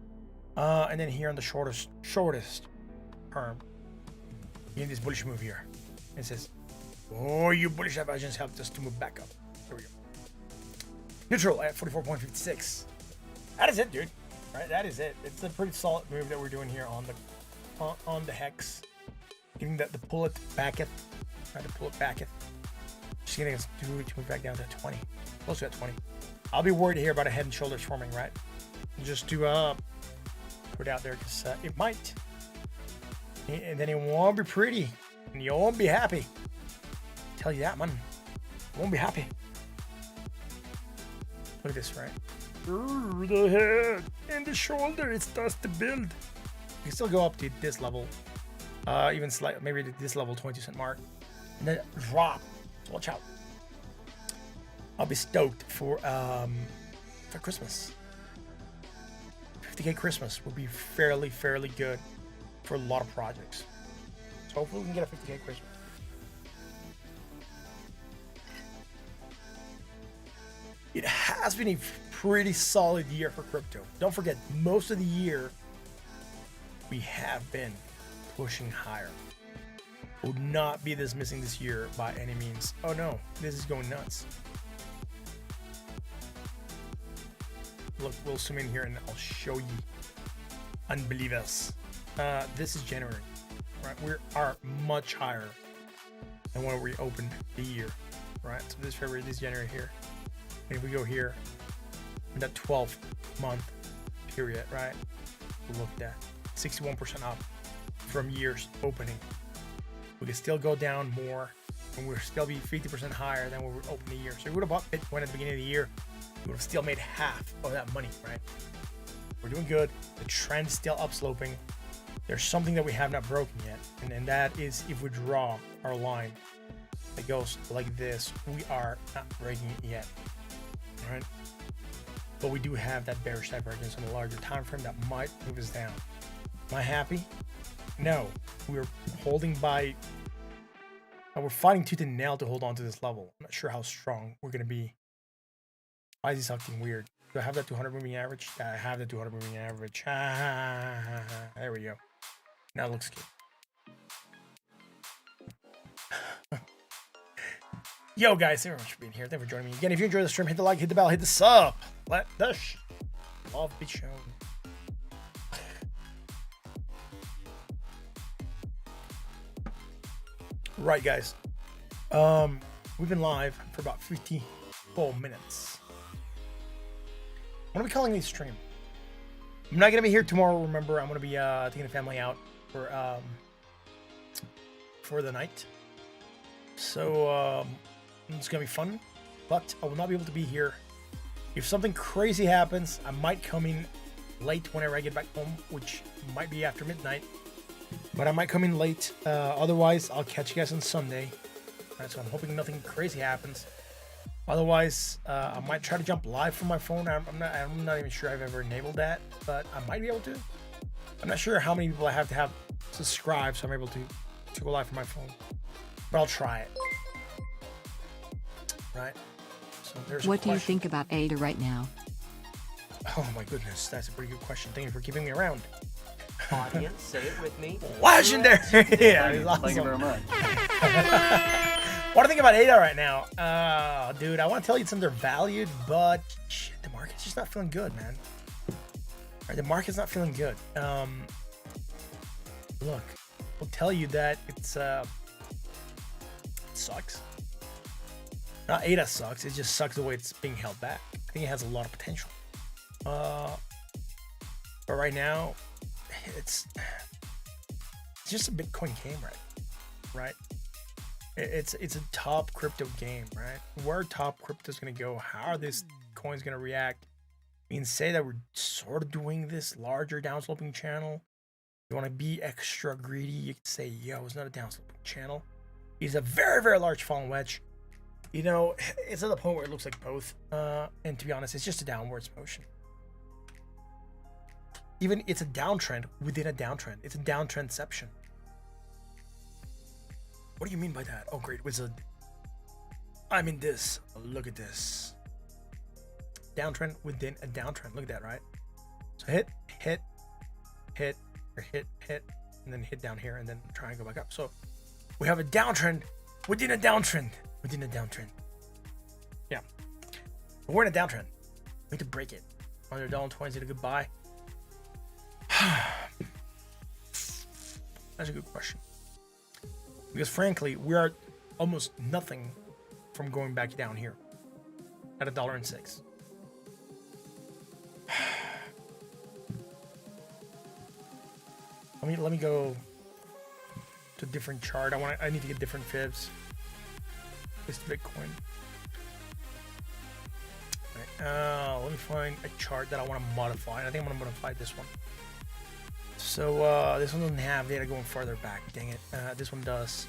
And then here on the shortest term, you get this bullish move here. It says, oh, you bullish divergence helped us to move back up. Here we go. Neutral at 44.56. That is it, dude. Right, that is it. It's a pretty solid move that we're doing here on the hex. Getting the pull it back it. Try to pull it back it. Just getting us to move back down to 20. Close to that 20. I'll be worried here about a head and shoulders forming, right? Just to put it out there because it might. And then it won't be pretty. And you won't be happy. Tell you that, man. You won't be happy. Look at this, right? Ooh, the head and the shoulder, it starts to build. You can still go up to this level. Even slight, maybe this level 22 cent mark. And then drop. So watch out. I'll be stoked for Christmas. 50K Christmas will be fairly good for a lot of projects. So hopefully we can get a 50K Christmas. It has been a pretty solid year for crypto. Don't forget, most of the year we have been pushing higher. Will not be this missing this year by any means. Oh no, this is going nuts. Look, we'll zoom in here and I'll show you. Unbelievers. This is January, right? We are much higher than when we opened the year, right? So this February, this January here. And if we go here, in that 12 month period, right? Look at that, 61% up from years opening. We can still go down more, and we'll still be 50% higher than when we opened the year. So we would have bought Bitcoin at the beginning of the year, we would have still made half of that money, right? We're doing good. The trend is still upsloping. There's something that we have not broken yet, and that is if we draw our line that goes like this, we are not breaking it yet, right? But we do have that bearish divergence on a larger time frame that might move us down. Am I happy? No. We're holding by. We're fighting tooth and nail to hold on to this level. I'm not sure how strong we're gonna be. Why is this acting weird? Do I have that 200 moving average? Yeah, I have the 200 moving average. There we go. Now it looks good. Yo guys, thank you very much for being here. Thank you for joining me again. If you enjoyed the stream, hit the like, hit the bell, hit the sub. Let the love be shown. Right, guys. We've been live for about 50 4 minutes. What are we calling this stream? I'm not gonna be here tomorrow. Remember, I'm gonna be taking the family out for the night. So it's gonna be fun, but I will not be able to be here. If something crazy happens, I might come in late whenever I get back home, which might be after midnight. But I might come in late. Otherwise, I'll catch you guys on Sunday. All right, so I'm hoping nothing crazy happens. Otherwise, I might try to jump live from my phone. I'm not even sure I've ever enabled that, but I might be able to. I'm not sure how many people I have to have subscribed, so I'm able to go live from my phone. But I'll try it. Right. So there's. What do you think about ADA right now? Oh my goodness, that's a pretty good question. Thank you for keeping me around. Audience, say it with me. Legendary! Yeah, Thank you, awesome. thank you very much. What do I think about ADA right now? Dude, I want to tell you it's undervalued, but shit, the market's just not feeling good, man. Right, the market's not feeling good. Look, I'll tell you that it sucks. Not ADA sucks, it just sucks the way it's being held back. I think it has a lot of potential. But right now, it's just a Bitcoin game, right? It's a top crypto game, right? Where top crypto is going to go? How are these coins going to react? You can say that we're sort of doing this larger downsloping channel. You want to be extra greedy, you can say, yo, it's not a downsloping channel. It's a very, very large falling wedge. You know, it's at the point where it looks like both. And to be honest, it's just a downwards motion. Even it's a downtrend within a downtrend. It's a downtrendception. What do you mean by that? Oh, great. I'm in this. Look at this. Downtrend within a downtrend. Look at that, right? So hit, or hit, and then hit down here, and then try and go back up. So we have a downtrend within a downtrend. Within a downtrend. Yeah. But we're in a downtrend. We need to break it. $100.20 is a good buy. That's a good question. Because frankly, we are almost nothing from going back down here at $1.06. Let me go to a different chart. I need to get different fibs. It's Bitcoin. Right. Let me find a chart that I want to modify. And I think I'm going to modify this one. So this one doesn't have data going farther back. Dang it. This one does.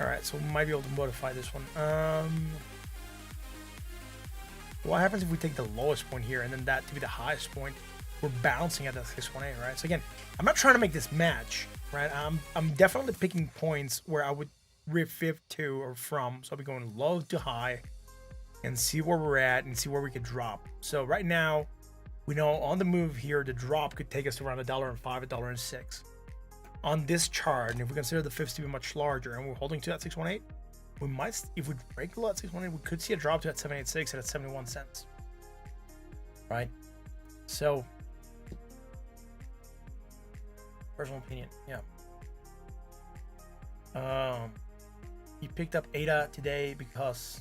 All right, so we might be able to modify this one. What happens if we take the lowest point here and then that to be the highest point? We're bouncing at that 618, right? So again, I'm not trying to make this match, right? I'm definitely picking points where I would refib to or from. So I'll be going low to high and see where we're at and see where we could drop. So right now, we know on the move here, the drop could take us to around $1.05, $1.06. On this chart, and if we consider the fibs to be much larger and we're holding to that 618, we might, if we break below that 618, we could see a drop to that 786 and at 71 cents. Right? So, personal opinion, yeah. He picked up ADA today because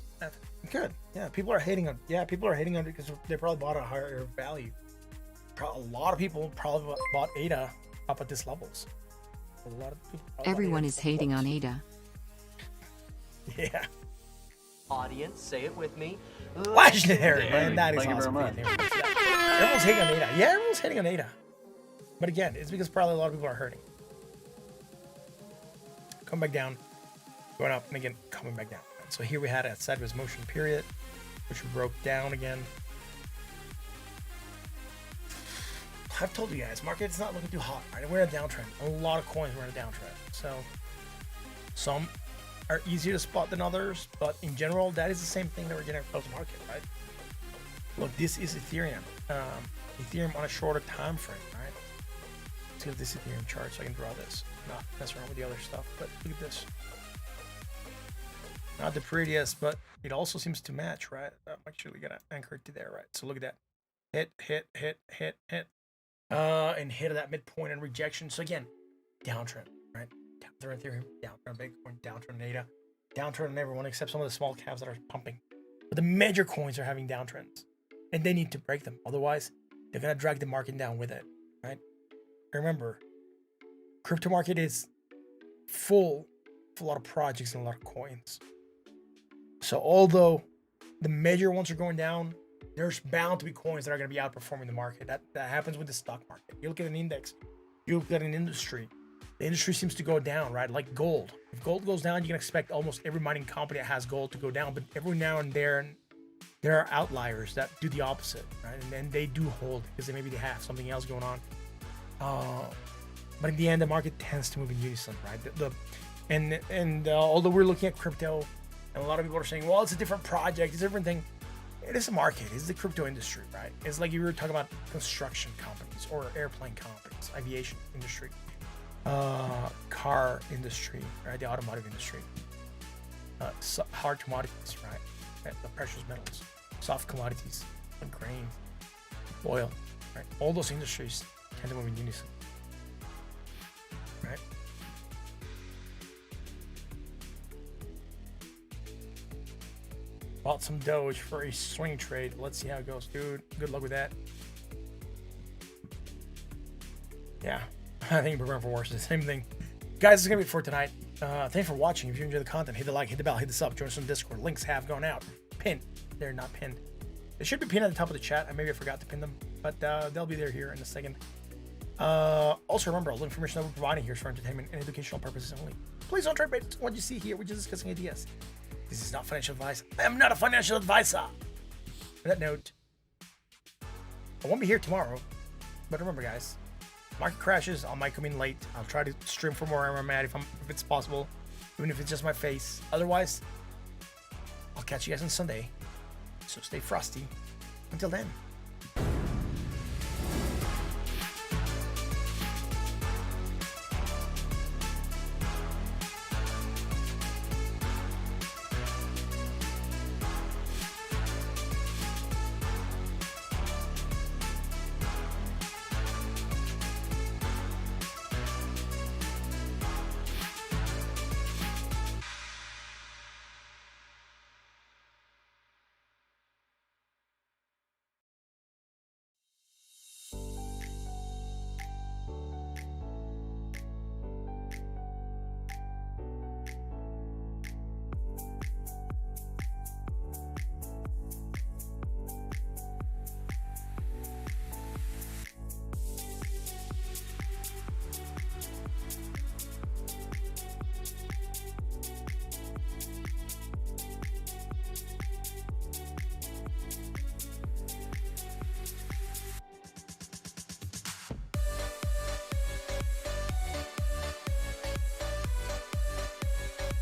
good. Yeah, people are hating on. Yeah, people are hating on it because they probably bought a higher value. A lot of people probably bought ADA up at these levels. A lot of people. Everyone is hating on ADA. Yeah. Audience, say it with me. Legendary, man. That is Thank you awesome. very much. Everyone's hating on ADA. Yeah, everyone's hating on ADA. But again, it's because probably a lot of people are hurting. Come back down, going up, and again, coming back down. So here we had a sideways motion period, which broke down again. I've told you guys, market's not looking too hot, right? We're in a downtrend. A lot of coins were in a downtrend. So some are easier to spot than others, but in general, that is the same thing that we're getting across the market, right? Look, this is Ethereum. Ethereum on a shorter time frame, right? Let's get this Ethereum chart so I can draw this. Not mess around with the other stuff, but look at this. Not the prettiest, but it also seems to match, right? I'm actually gonna anchor it to there, right? So look at that. Hit. And hit that midpoint and rejection. So again, downtrend, right? Downtrend Ethereum, downtrend Bitcoin, downtrend ADA, downtrend on everyone except some of the small caps that are pumping. But the major coins are having downtrends, and they need to break them. Otherwise, they're gonna drag the market down with it, right? Remember, crypto market is full of a lot of projects and a lot of coins. So although the major ones are going down, there's bound to be coins that are going to be outperforming the market. That happens with the stock market. You look at an index, you look at an industry. The industry seems to go down, right? Like gold. If gold goes down, you can expect almost every mining company that has gold to go down. But every now and then, there are outliers that do the opposite, right? And then they do hold because maybe they have something else going on. But in the end, the market tends to move in unison, right? Although we're looking at crypto, and a lot of people are saying, well, it's a different project, it's a different thing. It is a market. It's the crypto industry, right? It's like you were talking about construction companies or airplane companies, aviation industry, car industry, right? The automotive industry, hard commodities, right? The precious metals, soft commodities, like grain, oil, right? All those industries tend to move in unison, right? Bought some Doge for a swing trade. Let's see how it goes, dude. Good luck with that. Yeah, I think preparing for worse is the same thing. Guys, this is going to be it for tonight. Thanks for watching. If you enjoy the content, hit the like, hit the bell, hit the sub, join us on Discord. Links have gone out. Pinned. They're not pinned. They should be pinned at the top of the chat. Maybe I forgot to pin them, but they'll be there here in a second. Also remember, all the information that we're providing here is for entertainment and educational purposes only. Please don't trade based on what you see here. We're just discussing ideas. This is not financial advice. I am not a financial advisor. On that note, I won't be here tomorrow, but remember, guys, market crashes. I might come in late. I'll try to stream from where I'm at if it's possible, even if it's just my face. Otherwise, I'll catch you guys on Sunday. So stay frosty. Until then.